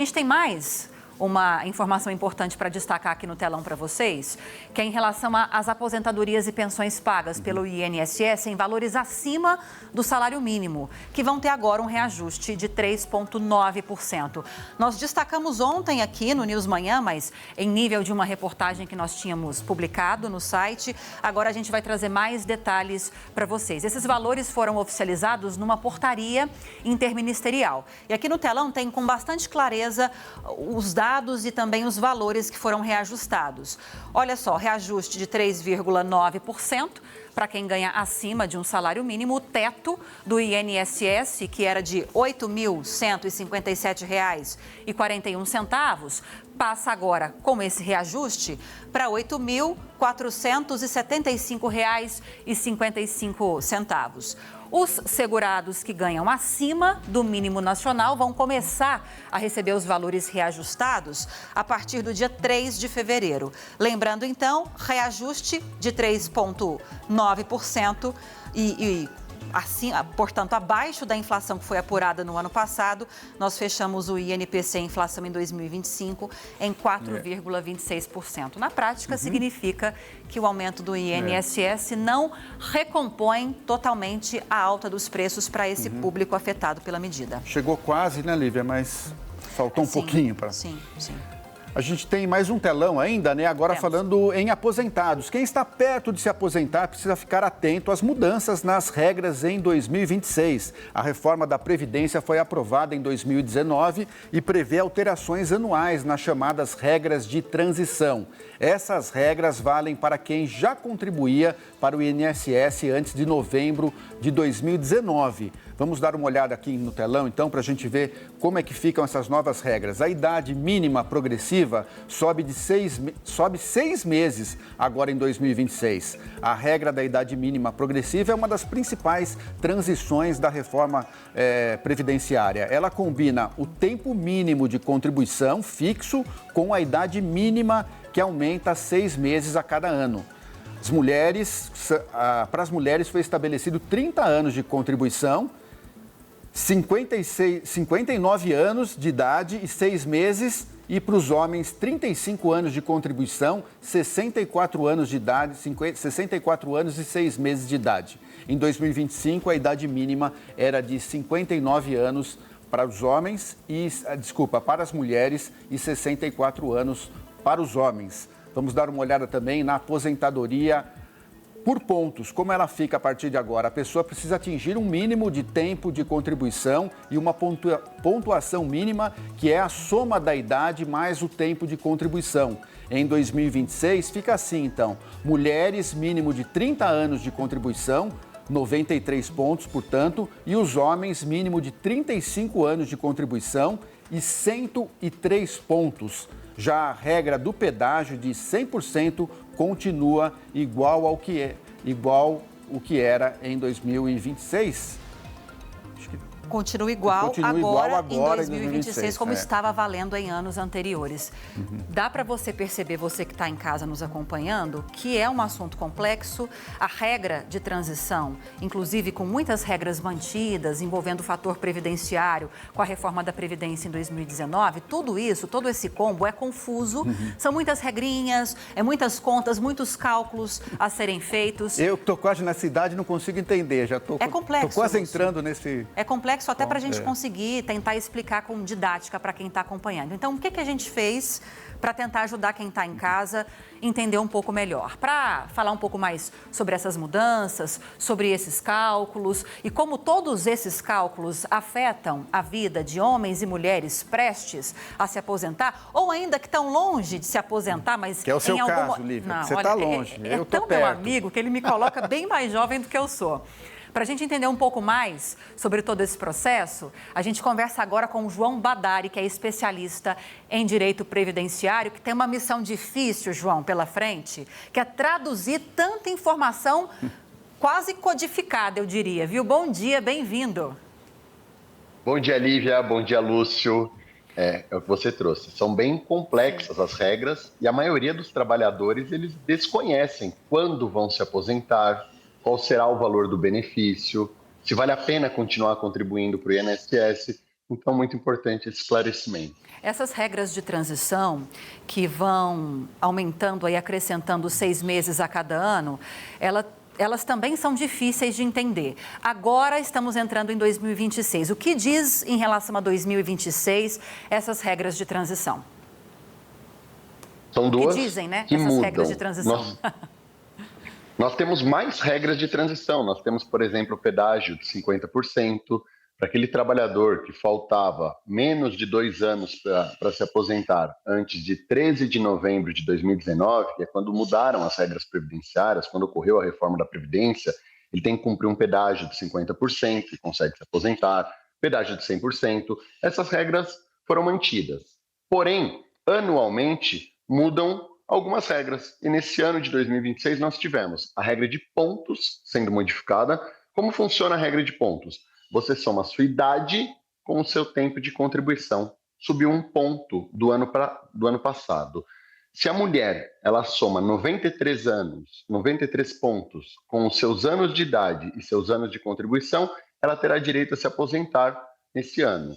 A gente tem mais uma informação importante para destacar aqui no telão para vocês, que é em relação às aposentadorias e pensões pagas pelo INSS em valores acima do salário mínimo, que vão ter agora um reajuste de 3,9%. Nós destacamos ontem aqui no News Manhã, mas em nível de uma reportagem que nós tínhamos publicado no site, agora a gente vai trazer mais detalhes para vocês. Esses valores foram oficializados numa portaria interministerial. E aqui no telão tem com bastante clareza os dados e também os valores que foram reajustados. Olha só, reajuste de 3,9% para quem ganha acima de um salário mínimo. O teto do INSS, que era de R$ 8.157,41, passa agora, com esse reajuste, para R$ 8.475,55. Os segurados que ganham acima do mínimo nacional vão começar a receber os valores reajustados a partir do dia 3 de fevereiro. Lembrando, então, reajuste de 3,9% e assim, portanto, abaixo da inflação que foi apurada no ano passado. Nós fechamos o INPC, inflação em 2025, em 4,26%. Na prática, significa que o aumento do INSS não recompõe totalmente a alta dos preços para esse público afetado pela medida. Chegou quase, né, Lívia? Mas faltou um pouquinho para... Sim. A gente tem mais um telão ainda, né? Agora falando em aposentados. Quem está perto de se aposentar precisa ficar atento às mudanças nas regras em 2026. A reforma da Previdência foi aprovada em 2019 e prevê alterações anuais nas chamadas regras de transição. Essas regras valem para quem já contribuía para o INSS antes de novembro de 2019. Vamos dar uma olhada aqui no telão, então, para a gente ver como é que ficam essas novas regras. A idade mínima progressiva sobe 6 meses agora em 2026. A regra da idade mínima progressiva é uma das principais transições da reforma previdenciária. Ela combina o tempo mínimo de contribuição fixo com a idade mínima que aumenta 6 meses a cada ano. Para as mulheres foi estabelecido 30 anos de contribuição, 59 anos de idade e 6 meses, e para os homens 35 anos de contribuição, 64 anos de idade, 64 anos e 6 meses de idade. Em 2025, a idade mínima era de 59 anos para os homens para as mulheres e 64 anos para os homens. Vamos dar uma olhada também na aposentadoria por pontos, como ela fica a partir de agora. A pessoa precisa atingir um mínimo de tempo de contribuição e uma pontuação mínima, que é a soma da idade mais o tempo de contribuição. Em 2026, fica assim, então. Mulheres, mínimo de 30 anos de contribuição, 93 pontos, portanto, e os homens, mínimo de 35 anos de contribuição e 103 pontos. Já a regra do pedágio de 100% continua igual o que era em 2026. Continua igual agora em 2026, como estava valendo em anos anteriores. Dá para você perceber, você que está em casa nos acompanhando, que é um assunto complexo. A regra de transição, inclusive com muitas regras mantidas, envolvendo o fator previdenciário, com a reforma da Previdência em 2019, tudo isso, todo esse combo é confuso. São muitas regrinhas, muitas contas, muitos cálculos a serem feitos. Eu estou quase na cidade e não consigo entender, É complexo. Estou quase entrando nesse... É complexo até para a gente conseguir tentar explicar com didática para quem está acompanhando. Então, o que a gente fez para tentar ajudar quem está em casa a entender um pouco melhor? Para falar um pouco mais sobre essas mudanças, sobre esses cálculos e como todos esses cálculos afetam a vida de homens e mulheres prestes a se aposentar ou ainda que estão longe de se aposentar, mas... Que é o seu caso, Lívia, Não, você está longe, eu estou tão perto. meu amigo que ele me coloca bem mais jovem do que eu sou. Para a gente entender um pouco mais sobre todo esse processo, a gente conversa agora com o João Badari, que é especialista em direito previdenciário, que tem uma missão difícil, João, pela frente, que é traduzir tanta informação quase codificada, eu diria, viu? Bom dia, bem-vindo. Bom dia, Lívia. Bom dia, Lúcio. É o que você trouxe. São bem complexas as regras e a maioria dos trabalhadores, eles desconhecem quando vão se aposentar, qual será o valor do benefício, se vale a pena continuar contribuindo para o INSS. Então, muito importante esse esclarecimento. Essas regras de transição que vão aumentando e acrescentando 6 meses a cada ano, elas também são difíceis de entender. Agora estamos entrando em 2026. O que diz em relação a 2026 essas regras de transição? São duas que dizem, né? que Essas mudam. regras de transição. Nós temos mais regras de transição. Nós temos, por exemplo, o pedágio de 50%, para aquele trabalhador que faltava menos de 2 anos para se aposentar antes de 13 de novembro de 2019, que é quando mudaram as regras previdenciárias, quando ocorreu a reforma da Previdência, ele tem que cumprir um pedágio de 50% e consegue se aposentar, pedágio de 100%. Essas regras foram mantidas. Porém, anualmente, mudam algumas regras. E nesse ano de 2026 nós tivemos a regra de pontos sendo modificada. Como funciona a regra de pontos? Você soma a sua idade com o seu tempo de contribuição. Subiu 1 ponto do ano passado. Se a mulher ela soma 93 anos, 93 pontos com os seus anos de idade e seus anos de contribuição, ela terá direito a se aposentar nesse ano.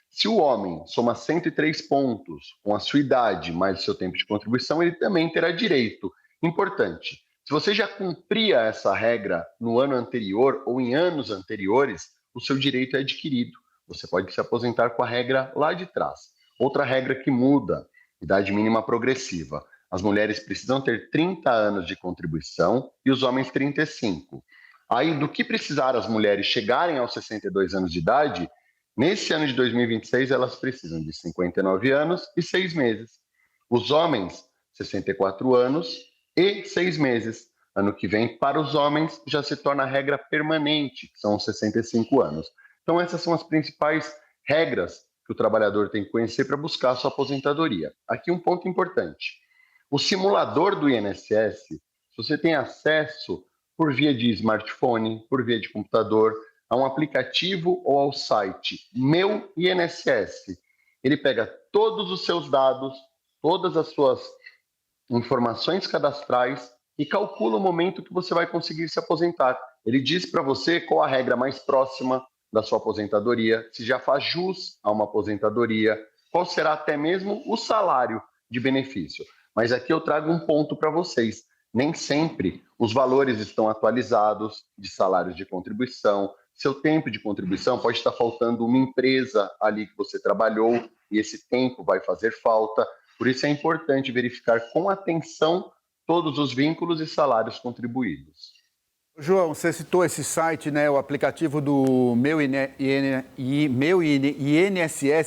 Se o homem soma 103 pontos com a sua idade mais o seu tempo de contribuição, ele também terá direito. Importante, se você já cumpria essa regra no ano anterior ou em anos anteriores, o seu direito é adquirido. Você pode se aposentar com a regra lá de trás. Outra regra que muda, idade mínima progressiva. As mulheres precisam ter 30 anos de contribuição e os homens 35. Aí, do que precisar as mulheres chegarem aos 62 anos de idade, nesse ano de 2026, elas precisam de 59 anos e 6 meses. Os homens, 64 anos e 6 meses. Ano que vem, para os homens, já se torna a regra permanente, que são os 65 anos. Então, essas são as principais regras que o trabalhador tem que conhecer para buscar a sua aposentadoria. Aqui um ponto importante. O simulador do INSS, se você tem acesso por via de smartphone, por via de computador, a um aplicativo ou ao site Meu INSS, ele pega todos os seus dados, todas as suas informações cadastrais e calcula o momento que você vai conseguir se aposentar. Ele diz para você qual a regra mais próxima da sua aposentadoria, se já faz jus a uma aposentadoria, qual será até mesmo o salário de benefício. Mas aqui eu trago um ponto para vocês. Nem sempre os valores estão atualizados de salários de contribuição. Seu tempo de contribuição pode estar faltando uma empresa ali que você trabalhou e esse tempo vai fazer falta. Por isso é importante verificar com atenção todos os vínculos e salários contribuídos. João, você citou esse site, né, o aplicativo do Meu INSS,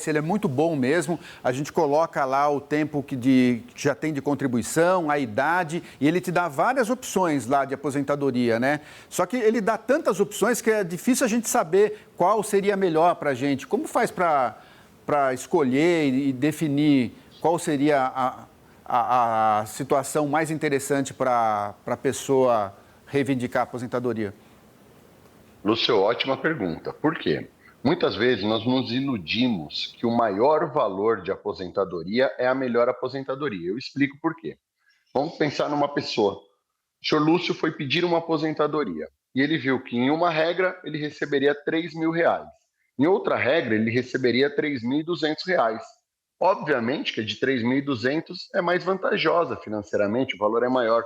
ele é muito bom mesmo. A gente coloca lá o tempo que já tem de contribuição, a idade, e ele te dá várias opções lá de aposentadoria, né? Só que ele dá tantas opções que é difícil a gente saber qual seria melhor para a gente. Como faz para escolher e definir qual seria a situação mais interessante para a pessoa reivindicar a aposentadoria? Lúcio, ótima pergunta. Por quê? Muitas vezes nós nos iludimos que o maior valor de aposentadoria é a melhor aposentadoria. Eu explico por quê. Vamos pensar numa pessoa. O senhor Lúcio foi pedir uma aposentadoria e ele viu que em uma regra ele receberia R$ 3.000. Em outra regra ele receberia R$ 3.200. Obviamente que a de 3.200 é mais vantajosa financeiramente, o valor é maior.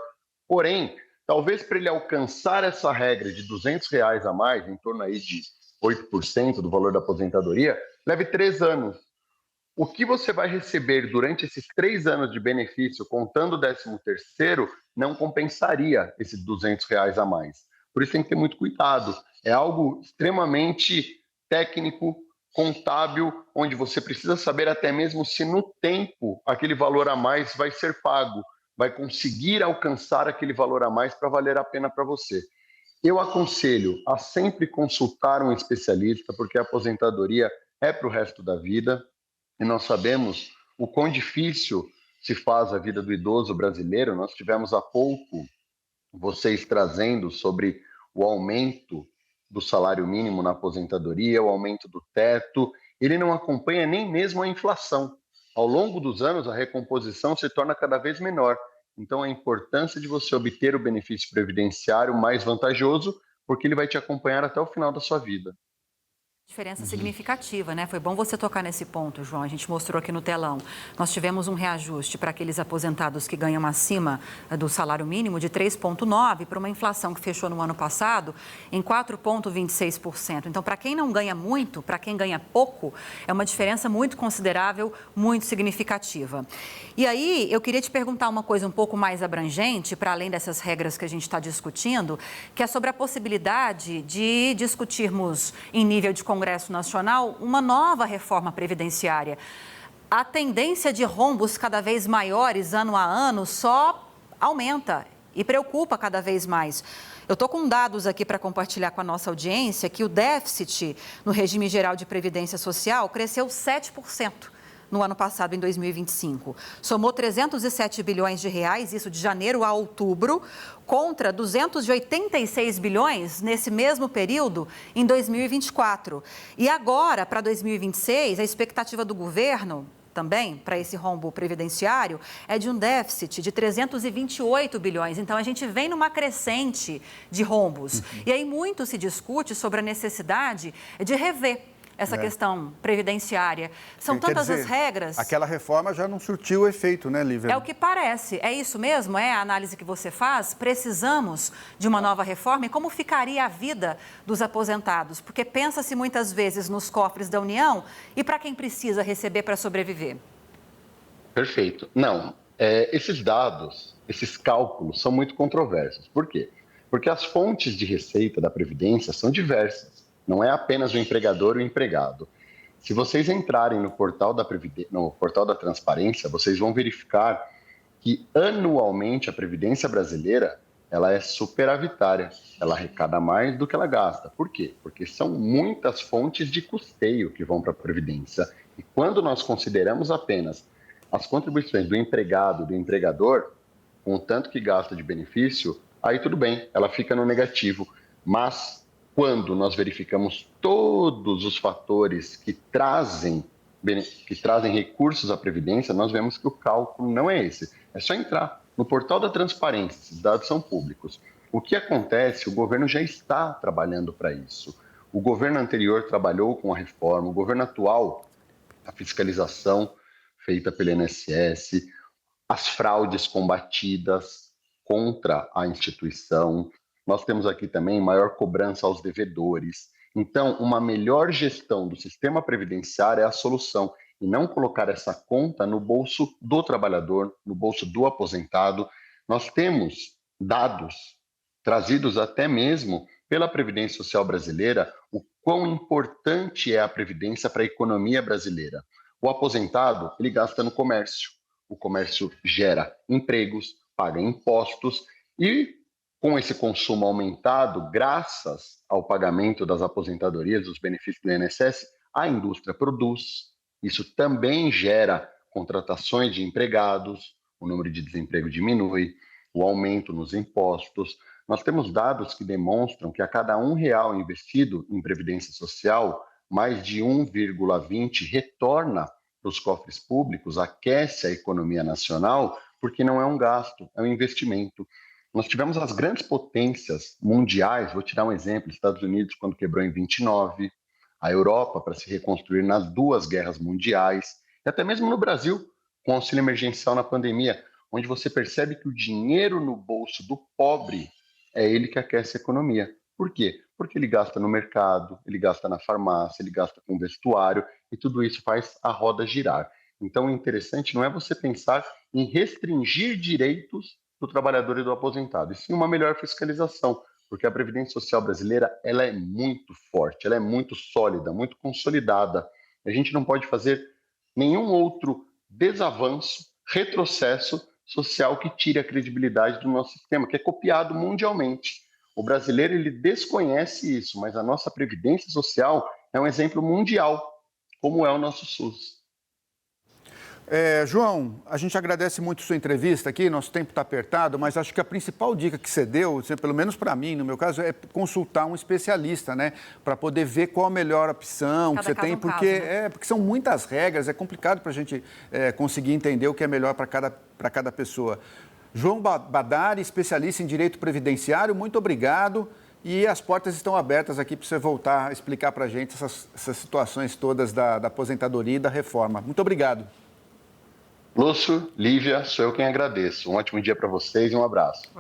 Porém, talvez para ele alcançar essa regra de R$ 200 a mais, em torno aí de 8% do valor da aposentadoria, leve 3 anos. O que você vai receber durante esses 3 anos de benefício, contando o 13º, não compensaria esses R$ 200 a mais. Por isso tem que ter muito cuidado. É algo extremamente técnico, contábil, onde você precisa saber até mesmo se no tempo aquele valor a mais vai ser pago, vai conseguir alcançar aquele valor a mais para valer a pena para você. Eu aconselho a sempre consultar um especialista, porque a aposentadoria é para o resto da vida, e nós sabemos o quão difícil se faz a vida do idoso brasileiro. Nós tivemos há pouco vocês trazendo sobre o aumento do salário mínimo na aposentadoria, o aumento do teto, ele não acompanha nem mesmo a inflação. Ao longo dos anos, a recomposição se torna cada vez menor. Então, a importância de você obter o benefício previdenciário mais vantajoso, porque ele vai te acompanhar até o final da sua vida. Diferença significativa, né? Foi bom você tocar nesse ponto, João. A gente mostrou aqui no telão. Nós tivemos um reajuste para aqueles aposentados que ganham acima do salário mínimo de 3,9% para uma inflação que fechou no ano passado em 4,26%. Então, para quem não ganha muito, para quem ganha pouco, é uma diferença muito considerável, muito significativa. E aí, eu queria te perguntar uma coisa um pouco mais abrangente, para além dessas regras que a gente está discutindo, que é sobre a possibilidade de discutirmos em nível de Congresso Nacional uma nova reforma previdenciária. A tendência de rombos cada vez maiores ano a ano só aumenta e preocupa cada vez mais. Eu estou com dados aqui para compartilhar com a nossa audiência que o déficit no regime geral de previdência social cresceu 7% no ano passado, em 2025. Somou 307 bilhões de reais, isso de janeiro a outubro, contra 286 bilhões nesse mesmo período em 2024. E agora, para 2026, a expectativa do governo também, para esse rombo previdenciário, é de um déficit de 328 bilhões. Então, a gente vem numa crescente de rombos. E aí muito se discute sobre a necessidade de rever essa questão previdenciária. São tantas as regras. Aquela reforma já não surtiu efeito, né, Lívia? É o que parece. É isso mesmo? É a análise que você faz? Precisamos de uma nova reforma? E como ficaria a vida dos aposentados? Porque pensa-se muitas vezes nos cofres da União e para quem precisa receber para sobreviver. Perfeito. Não, esses dados, esses cálculos são muito controversos. Por quê? Porque as fontes de receita da Previdência são diversas. Não é apenas o empregador ou o empregado. Se vocês entrarem no portal da Transparência, vocês vão verificar que anualmente a Previdência brasileira ela é superavitária. Ela arrecada mais do que ela gasta. Por quê? Porque são muitas fontes de custeio que vão para a Previdência. E quando nós consideramos apenas as contribuições do empregado, do empregador, com o tanto que gasta de benefício, aí tudo bem, ela fica no negativo. Mas quando nós verificamos todos os fatores que trazem recursos à Previdência, nós vemos que o cálculo não é esse. É só entrar no portal da Transparência, esses dados são públicos. O que acontece? O governo já está trabalhando para isso. O governo anterior trabalhou com a reforma, o governo atual, a fiscalização feita pelo INSS, as fraudes combatidas contra a instituição. Nós temos aqui também maior cobrança aos devedores. Então, uma melhor gestão do sistema previdenciário é a solução, e não colocar essa conta no bolso do trabalhador, no bolso do aposentado. Nós temos dados trazidos até mesmo pela Previdência Social brasileira, o quão importante é a Previdência para a economia brasileira. O aposentado, ele gasta no comércio. O comércio gera empregos, paga impostos e, com esse consumo aumentado, graças ao pagamento das aposentadorias, dos benefícios do INSS, a indústria produz. Isso também gera contratações de empregados, o número de desemprego diminui, o aumento nos impostos. Nós temos dados que demonstram que a cada R$1 investido em previdência social, mais de 1,20 retorna para os cofres públicos, aquece a economia nacional, porque não é um gasto, é um investimento. Nós tivemos as grandes potências mundiais, vou te dar um exemplo, Estados Unidos quando quebrou em 29, a Europa para se reconstruir nas 2 guerras mundiais, e até mesmo no Brasil, com auxílio emergencial na pandemia, onde você percebe que o dinheiro no bolso do pobre é ele que aquece a economia. Por quê? Porque ele gasta no mercado, ele gasta na farmácia, ele gasta com vestuário, e tudo isso faz a roda girar. Então, o interessante não é você pensar em restringir direitos do trabalhador e do aposentado, e sim uma melhor fiscalização, porque a Previdência Social brasileira ela é muito forte, ela é muito sólida, muito consolidada. A gente não pode fazer nenhum outro desavanço, retrocesso social que tire a credibilidade do nosso sistema, que é copiado mundialmente. O brasileiro ele desconhece isso, mas a nossa Previdência Social é um exemplo mundial, como é o nosso SUS. João, a gente agradece muito sua entrevista aqui, nosso tempo está apertado, mas acho que a principal dica que você deu, pelo menos para mim, no meu caso, é consultar um especialista, né? Para poder ver qual a melhor opção que você tem, porque, porque são muitas regras, é complicado para a gente conseguir entender o que é melhor para cada pessoa. João Badari, especialista em direito previdenciário, muito obrigado. E as portas estão abertas aqui para você voltar a explicar para a gente essas situações todas da aposentadoria e da reforma. Muito obrigado. Lúcio, Lívia, sou eu quem agradeço. Um ótimo dia para vocês e um abraço.